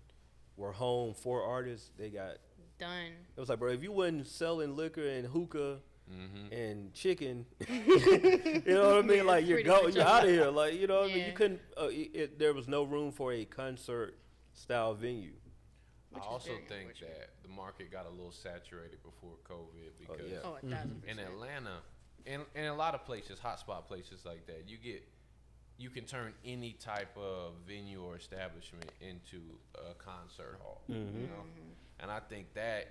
were home for artists, they got. Done. It was like, bro, if you wasn't selling liquor and hookah Mm-hmm. and chicken, you know what I mean? Yeah, Like you're pretty much you're out of here. Like you know what I mean? Yeah. You couldn't. There was no room for a concert style venue. I Which is also very think unfortunate. that the market got a little saturated before COVID because yeah. Oh, 1,000%. in Atlanta and a lot of places, hotspot places like that, you can turn any type of venue or establishment into a concert hall. You know? And I think that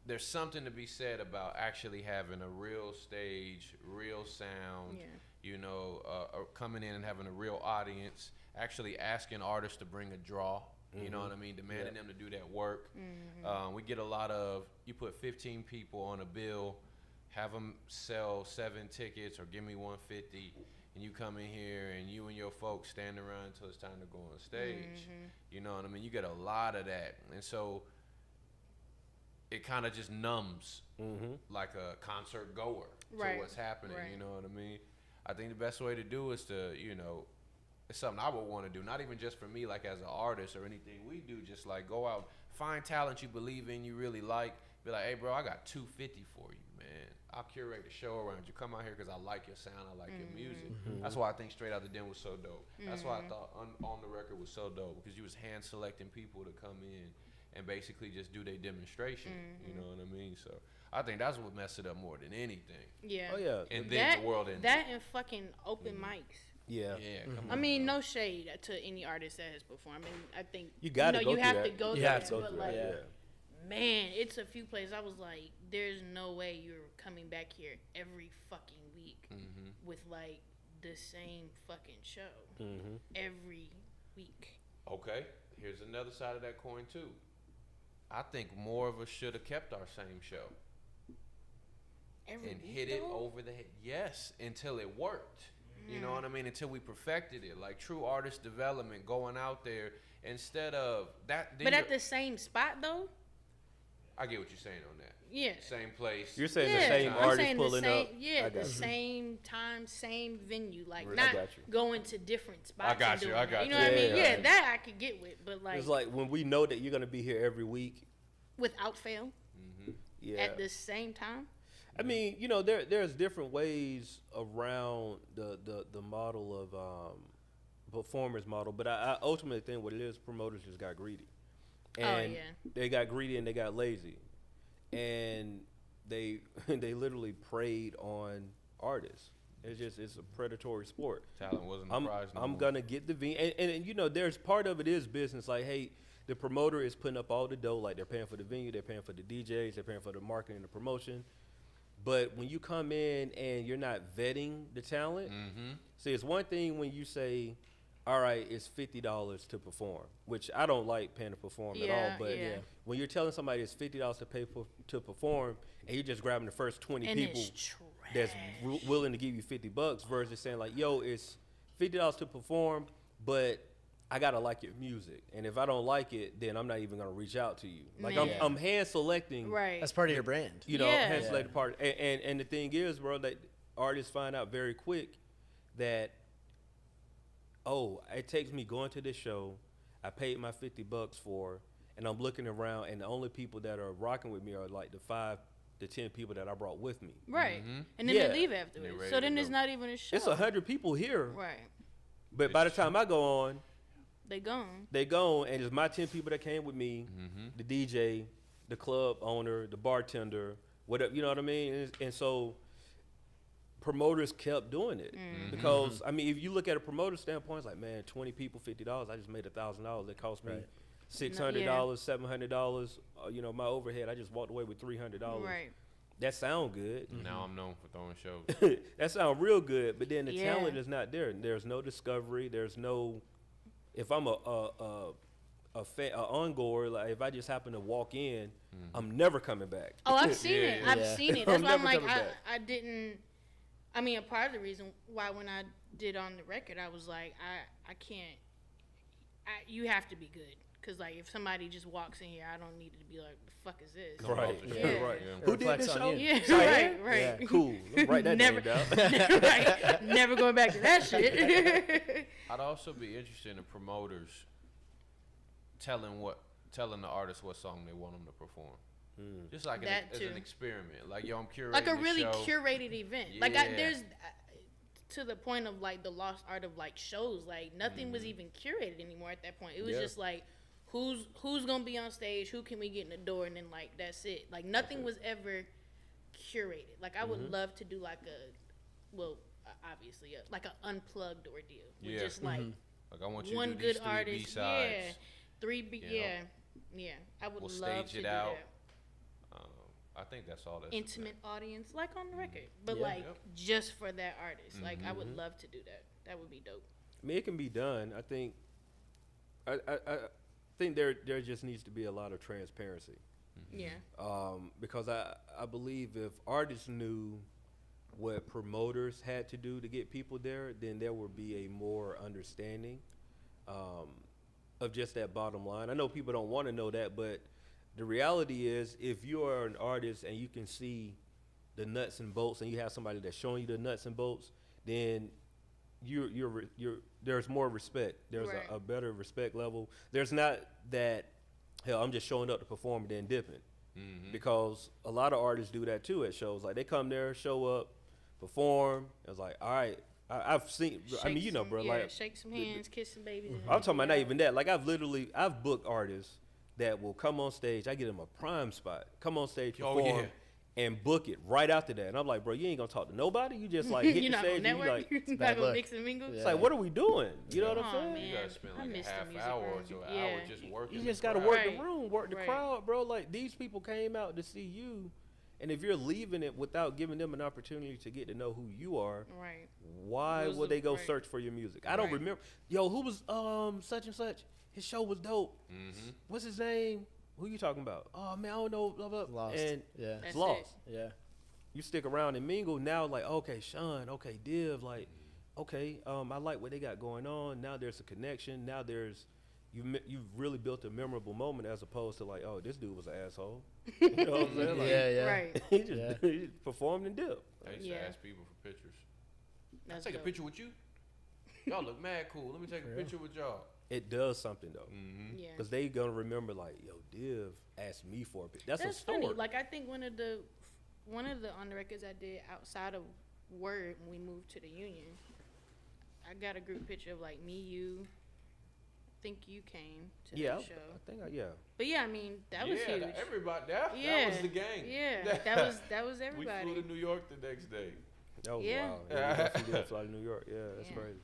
there's something to be said about actually having a real stage, real sound, Yeah. you know, coming in and having a real audience, actually asking artists to bring a draw. You know what I mean? Demanding them to do that work. We get a lot of, you put 15 people on a bill, have them sell 7 tickets or give me 150, and you come in here and you and your folks stand around until it's time to go on stage. You know what I mean? You get a lot of that. And so it kind of just numbs like a concert goer Right, to what's happening. right. You know what I mean? I think the best way to do is to, you know, it's something I would want to do, not even just for me, like as an artist or anything we do, just like go out, find talent you believe in, you really like, be like, hey, bro, I got $250 for you, man. I'll curate a show around you. Come out here because I like your sound, I like your music. That's why I think Straight Out the Den was so dope. That's why I thought on the Record was so dope, because you was hand selecting people to come in and basically just do their demonstration. You know what I mean? So I think that's what messed it up more than anything. Yeah. Oh yeah, And then the world ended. That and fucking open mics. yeah. Yeah, come on. I mean, no shade to any artist that has performed. I mean, I think You gotta go you through have that. to go You through have it, to go but through like, that. man, it's a few places I was like, there's no way you're coming back here every fucking week with like the same fucking show every week. Okay, here's another side of that coin too. I think more of us should have kept our same show Every and week, hit it though? over the head. Yes, until it worked. You know what I mean? Until we perfected it, like true artist development, going out there instead of that. But at the same spot though. I get what you're saying on that. Yeah. Same place. You're saying the Yeah, same I'm artist saying the pulling same, up. yeah, I the got you. same time, same venue, like I not got you. going to different spots. I got and you, doing I that. got You know you. what I mean? Yeah, Yeah, right. that I could get with, but like, It's like when we know that you're gonna be here every week. without fail Yeah. at the same time. I mean, you know, there's different ways around the model of performers model, but I ultimately think what it is, promoters just got greedy, and yeah. they got greedy and they got lazy, and they they literally preyed on artists. It's a predatory sport. Talent wasn't the I'm prize. no I'm more. gonna get the V, and you know, there's part of it is business. Like, hey, the promoter is putting up all the dough. Like, they're paying for the venue, they're paying for the DJs, they're paying for the marketing and the promotion. But when you come in and you're not vetting the talent, see, it's one thing when you say, all right, it's $50 to perform, which I don't like paying to perform at all. Yeah, But yeah. when you're telling somebody it's $50 to pay to perform, and you're just grabbing the first 20 And people it's trash. that's willing to give you $50 versus saying like, yo, it's $50 to perform, but I gotta like your music, and if I don't like it, then I'm not even gonna reach out to you. Like, Man. I'm hand selecting, Right. That's part of your brand. you know, Yeah. hand selected part. And the thing is, bro, that artists find out very quick that, oh, it takes me going to this show, I paid my $50 for, and I'm looking around, and the only people that are rocking with me are like the 5 to 10 people that I brought with me. Right. And then Yeah. they leave afterwards. ready So to then go. it's not even a show. It's 100 people here, Right. but by the time I go on, They gone. they gone, and it's my 10 people that came with me, the DJ, the club owner, the bartender, whatever, you know what I mean? And so promoters kept doing it because, I mean, if you look at a promoter standpoint, it's like, man, 20 people, $50, I just made $1,000. It cost me Right. $600, $700. You know, my overhead, I just walked away with $300. Right. That sound good. Now I'm known for throwing shows. That sound real good, but then the Yeah. talent is not there. There's no discovery. There's no. If I'm a ongoer, like if I just happen to walk in, I'm never coming back. Oh, I've seen it. Yeah. I've Yeah. seen it. I'm That's why I'm never like, coming back. I didn't. I mean, a part of the reason why when I did on the record, I was like, I can't. You have to be good. Because, like, if somebody just walks in here, I don't need to be like, the fuck is this? Come Right. off the Yeah. show. Right. Yeah. Who did reflects this on show? you. Yeah, Cheyenne? right. Yeah. Cool. Write that Never- name down. Right. Never going back to that shit. I'd also be interested in promoters telling the artist what song they want them to perform. Just like That as too. an experiment. Like, yo, I'm curating Like a the really show. curated event. Like, Yeah. there's. To the point of, like, the lost art of, like, shows. Like, nothing was even curated anymore at that point. It was Yeah. just, like, who's gonna be on stage, who can we get in the door, and then like that's it. Like nothing was ever curated. Like I would love to do like obviously like an unplugged ordeal with Yeah. just like Like, I want you one to do good these 3 artist, B-sides. yeah, 3 B, you know. yeah. I would We'll love stage to it do out. that. I think that's all that's Intimate audience, like on the record, but Yeah. like Yep. just for that artist. Like I would love to do that. That would be dope. I mean, it can be done. I think. I think there just needs to be a lot of transparency. Yeah. Because I believe if artists knew what promoters had to do to get people there, then there would be a more understanding of just that bottom line. I know people don't want to know that, but the reality is if you are an artist and you can see the nuts and bolts and you have somebody that's showing you the nuts and bolts, then you're there's more respect. There's Right. a better respect level. There's not that, hell, I'm just showing up to perform and then dipping. Because a lot of artists do that too at shows. Like they come there, show up, perform. It's like, all right, I've seen. I mean, Shake you know, some- bro. yeah, Like shake some hands, kiss some babies. and I'm talking about not yeah. even that. Like I've booked artists that will come on stage. I get them a prime spot. Come on stage, Oh, perform, yeah. and book it right after that. And I'm like, bro, you ain't gonna talk to nobody. You just like hit You're the not stage gonna and you network. like, You're bad not gonna luck. mix and mingle. Yeah. it's like, what are we doing? You know what Aw, I'm saying? man. You gotta spend I like miss a the half music hour room. to an Yeah. hour just working. You the just gotta crowd. work Right. the room, work the Right. crowd, bro. Like these people came out to see you, and if you're leaving it without giving them an opportunity to get to know who you are, Right. why Those would they go right. search for your music? I don't Right. remember. Yo, who was such and such? His show was dope. Mm-hmm. What's his name? Who you talking about? Oh man, I don't know. Blah, blah. Lost. And Yeah. it's That's lost. it. Yeah. You stick around and mingle now, like okay, Sean, okay, Div, like okay, I like what they got going on. Now there's a connection. Now there's you've really built a memorable moment as opposed to like, oh, this dude was an asshole. You know what I'm saying? Like, Yeah, yeah. Right. he just Yeah. he just performed and dipped. I used Yeah. to ask people for pictures. That's Take a dope. picture with you. Y'all look mad cool. Let me take a real? picture with y'all. It does something though, Mm-hmm. Yeah. because they gonna remember like, yo, Div asked me for a picture. That's a story. funny. Like I think one of the on the records I did outside of Word when we moved to the Union, I got a group picture of like me, you. I think you came to yeah, that show. I think yeah. But yeah, I mean that was huge. Everybody. That Yeah. was the gang. Yeah, that was everybody. We flew to New York the next day. That was Yeah. wild. Yeah, we definitely did fly to New York. Yeah, that's Yeah. crazy.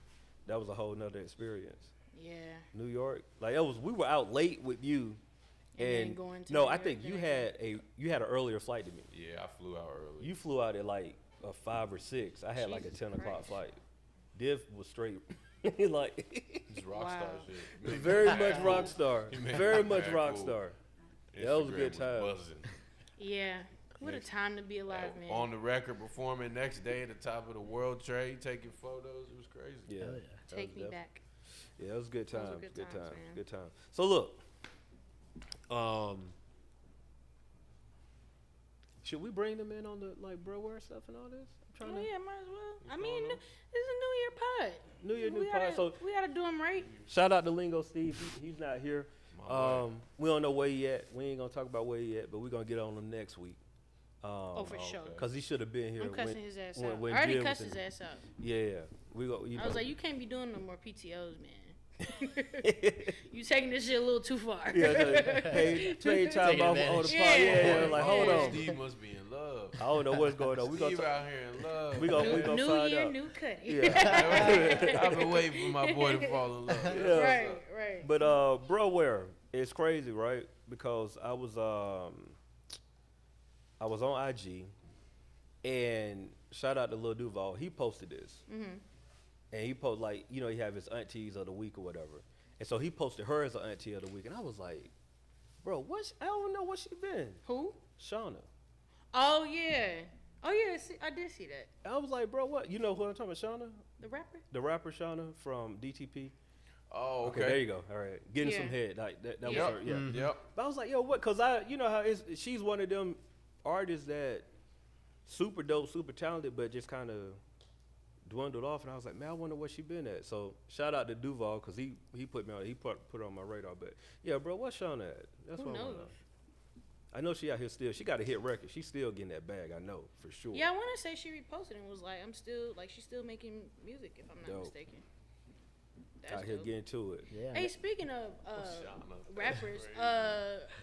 That was a whole nother experience. Yeah. New York, like it was. We were out late with you, And then and going to no, New I York think the you next had an earlier flight than me. Yeah, I flew out early. You flew out at like a 5 or 6. I had like a Jesus 10 o'clock Christ. flight. Div was straight, like It's rock Wow. star shit. very much rock star, You made very it much mad rock cool. star. That was a good time. buzzing. Yeah. What a time to be alive, man. On the record, performing next day at the top of the World Trade, taking photos. It was crazy. Yeah, Hell yeah. that Take was me def- back. Yeah, it was good Those were times. good Good times, times. man. Good time. So look, should we bring them in on the like broware stuff and all this? I'm Oh trying yeah, might as well. I going mean, on? this is a New Year pod. New Year, new We pod. gotta- So we gotta do them right. shout out to Lingo Steve. He's not here. My boy. We don't know where he at. We ain't gonna talk about where he at, but we're gonna get on him next week. Oh, for sure. okay. Cause he should have been here. I'm cussing his ass when- out. when I already Jill was cussed in his there. ass out. Yeah, we go. You I was know. like, you can't be doing no more PTOs, man. You taking this shit a little too far. yeah, pay time Taking off on the advantage. pod. Yeah, Yeah. like hold Yeah. on. Steve must be in love. I don't know what's going on. We Steve gonna out here in love. we gonna- we gonna New find year, out. new Cuddy. Yeah. I've been waiting for my boy to fall in love. Yeah. Right, right. But broware, it's crazy, right? Because I was on IG, and shout out to Lil Duval. He posted this, and he posted like he have his aunties of the week or whatever, and so he posted her as an auntie of the week, and I was like, bro, I don't know what she been, Who? Shauna. Oh yeah. Oh yeah. I did see that. I was like, bro, what? You know who I'm talking about, Shauna, The rapper. the rapper Shauna from DTP. Oh, Okay, there you go. All right, getting some Yeah. head. Like that was Yep. her. Yeah. Yep. But I was like, yo, what? Cause you know how she's one of them artists that super dope, super talented, but just kind of dwindled off. And I was like, man, I wonder where she been at. So shout out to Duval, cause he put me on, he put her on my radar. But yeah, bro, what's Shauna at? That's Who what I wanna knows? know. I know she out here still. She got a hit record. She's still getting that bag. I know for sure. Yeah, I want to say she reposted and was like, I'm still like she's still making music if I'm not Dope. mistaken. Out That's here dope. getting to it. Yeah. Hey, speaking of Shauna. rappers,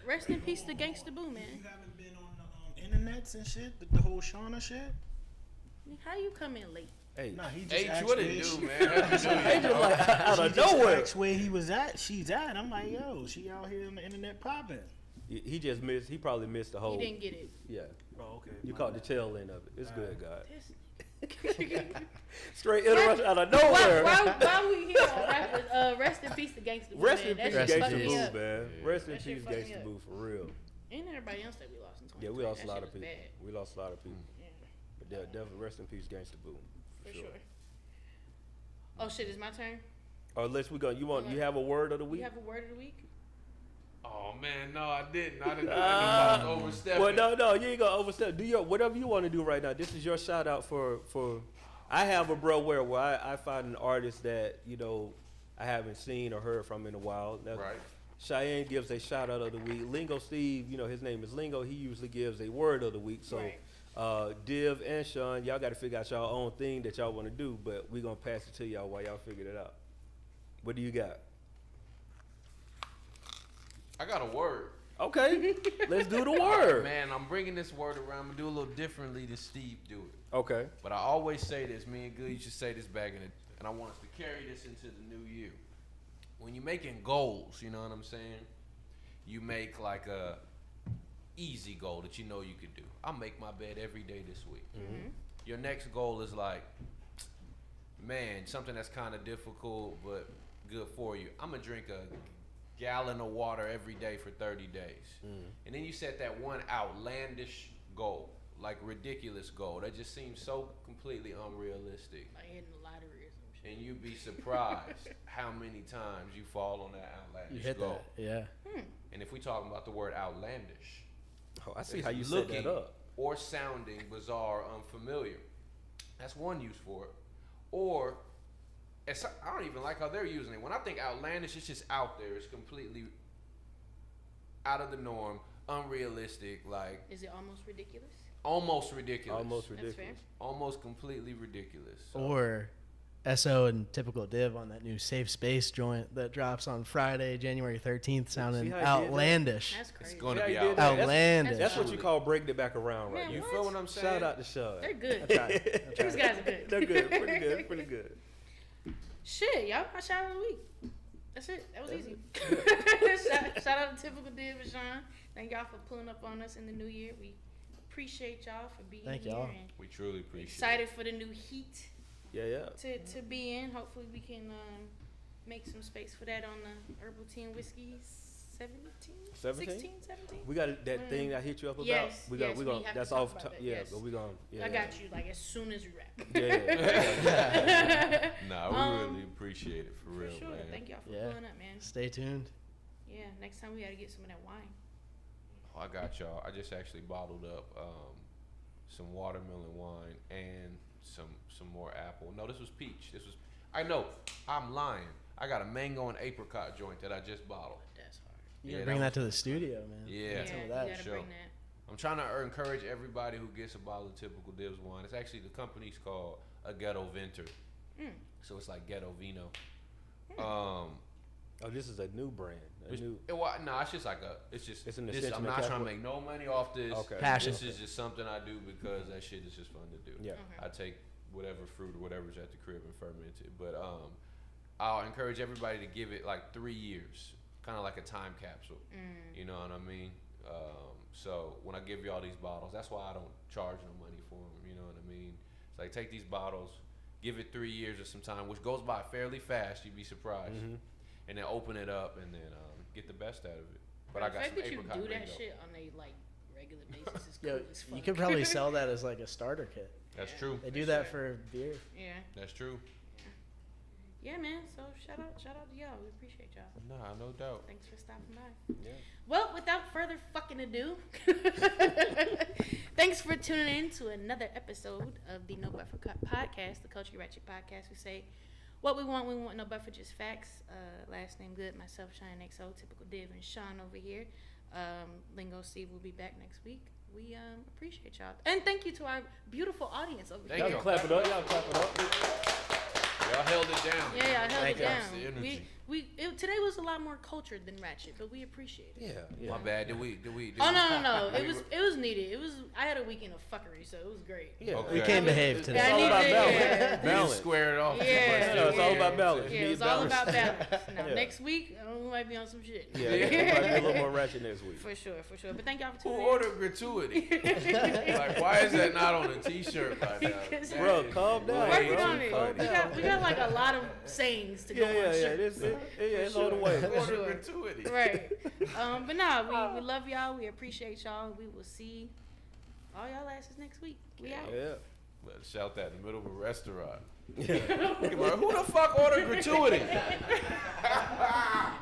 rest in peace to Gangsta Boo, man. You haven't been on the internets and shit, the whole Shauna shit. How you come in late? Hey, Nah, he just H, asked what where it she- do, man? Happy New they Year. just like out of She just nowhere. asked where he was at. She's at. I'm like, yo, she out here on the internet popping. He just missed. He probably missed the He whole. didn't get it. Yeah, Oh, okay. you my caught the bad. tail end of it. It's good, God. This- Straight interruption out of nowhere. why we here on rappers? Rest in peace to Gangsta Boo. Rest man. in That peace, shit Rest in fucked Gangsta me peace. Boo, up. man. Yeah. Rest in That shit peace, fucked me Gangsta up. Boo, for real. And everybody else that we lost in 2020. Yeah, we lost a That lot shit of was people. bad. We lost a lot of people. Yeah, But yeah, definitely rest in peace, Gangsta Boo. for sure. Oh shit, it's my turn. Or unless we go, you have a word of the We week? have a word of the week. Oh man, no, I didn't. I didn't. I was overstepping. Well, no, you ain't gonna overstep. Do your whatever you want to do right now. This is your shout out for. I have a broware where I find an artist that I haven't seen or heard from in a while. Now, Right. Cheyenne gives a shout out of the week. Lingo Steve, his name is Lingo. He usually gives a word of the week. So, Right. Div and Sean, y'all got to figure out y'all own thing that y'all want to do. But we gonna pass it to y'all while y'all figure it out. What do you got? I got a word. Okay, let's do the word. Man, I'm bringing this word around. I'm gonna do a little differently than Steve do it. Okay. But I always say this. Me and Good, you should say this back in it, and I want us to carry this into the new year. When you're making goals, you know what I'm saying? You make like a easy goal that you know you could do. I make my bed every day this week. Mm-hmm. Your next goal is like, man, something that's kind of difficult but good for you. I'm gonna drink a gallon of water every day for 30 days. And then you set that one outlandish goal, like ridiculous goal that just seems so completely unrealistic. Like hitting the lottery or some shit. And you'd be surprised how many times you fall on that You outlandish hit goal. that, yeah. And if we talking about the word outlandish, Oh, I see it's how you set looking that up. or sounding bizarre, unfamiliar. That's one use for it. Or I don't even like how they're using it. When I think outlandish, it's just out there. It's completely out of the norm, unrealistic, like Is it almost ridiculous? almost ridiculous. Almost That's ridiculous. fair. Almost completely ridiculous. So, Or SO and Typical Div on that new Safe Space joint that drops on Friday, January 13th, sounding how he did that? outlandish. That's it's crazy. gonna Yeah, be you did out. that. Outlandish. That's what you call breaking it back around, right? Man, You what? feel what I'm saying? Shout out to Shug. They're good. I tried. These guys are good. They're good. Pretty good. Pretty good. Shit, y'all, my shout out of the week. That's it. That was easy. shout out to Typical Div and Sean. Thank y'all for pulling up on us in the new year. We appreciate y'all for being Thank here y'all. and We truly appreciate excited for the new heat Yeah. to be in. Hopefully we can make some space for that on the Herbal Tea and Whiskey 17? 17? 16, 17? We got that thing I hit you up about. Yes, we got. yes, we we gonna. have to That's talk off. about that, Yeah, yes. but we gonna. Yeah, I got you, like, as soon as we wrap. Yeah. Nah, we Um, really appreciate it for real, For sure. man. Thank y'all for Yeah. pulling up, man. Stay tuned. Yeah, next time we gotta get some of that wine. Oh, I got y'all. I just actually bottled up some watermelon wine and some more apple. No, this was peach. I know, I'm lying. I got a mango and apricot joint that I just bottled. That's hard. You Yeah, gotta bring that that to the studio, man. Yeah. Some of you that. gotta sure. bring that. I'm trying to encourage everybody who gets a bottle of Typical Divs wine. It's actually, the company's called A Ghetto Venter. So it's like Ghetto Vino. Oh, this is a new brand. It's just like It's an this, essential I'm not trying to category. make no money off this. Okay. Passion. This is just something I do because that shit is just fun to do. Yeah. Okay. I take whatever fruit or whatever's at the crib and ferment it. But I'll encourage everybody to give it like 3 years, kind of like a time capsule. You know what I mean? So when I give y'all these bottles, that's why I don't charge no money for them. You know what I mean? It's like, take these bottles, give it 3 years or some time, which goes by fairly fast. You'd be surprised. And then open it up and then get the best out of it. But I the got fact some that you apricot do that mango. shit on a like regular basis is cool Yo, as fuck. you could probably sell that as like a starter kit. That's true. They do that for beer. Yeah. That's true. Yeah, man. So shout out to y'all. We appreciate y'all. Nah, no doubt. Thanks for stopping by. Yeah. Well, without further fucking ado, thanks for tuning in to another episode of the No Buffer Podcast, the Culture Ratchet Podcast. We say what we want no buffer, just facts. Last name good, myself, Shine XO, Typical Div, and Sean over here. Lingo Steve will be back next week. We appreciate y'all. And thank you to our beautiful audience over Thank here. you. Y'all clap it up. Y'all clap it up. Y'all held it down. Yeah, I held Thank it you. down. That's the energy. Today was a lot more cultured than ratchet, but we appreciate it. Yeah. My bad. Did we? Oh no! It was needed. I had a weekend of fucking, so it was great. Yeah. Okay. We came behaved It's today. Yeah, all I about need to- balance. yeah. You just Balance. square it off. Yeah, Yeah, it's all about balance. Yeah, Be it was all balanced. about balance. Now Yeah. next week, we might be on some shit. Yeah. It might be a little more ratchet next week. For sure. But thank y'all for Who tuning ordered gratuity? Like, why is that not on a T-shirt by now? Because- That Bro, is calm down, way Working too on it. funny. We got like a lot of sayings to go Yeah. on shirts. It's on the way. Who ordered sure. gratuity? Right. But nah, we love y'all. We appreciate y'all. We will see all y'all asses next week. We out. Yeah. Better shout that in the middle of a restaurant. Who the fuck ordered gratuity?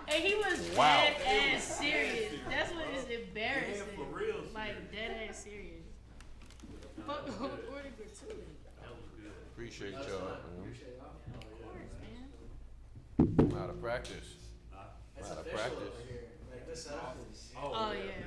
And he was Wow. dead ass serious. That's what is embarrassing. Like dead ass serious. Fuck order gratuity. Appreciate y'all. Man. Of course, man. Out of practice. Out of practice. Like this Oh yeah.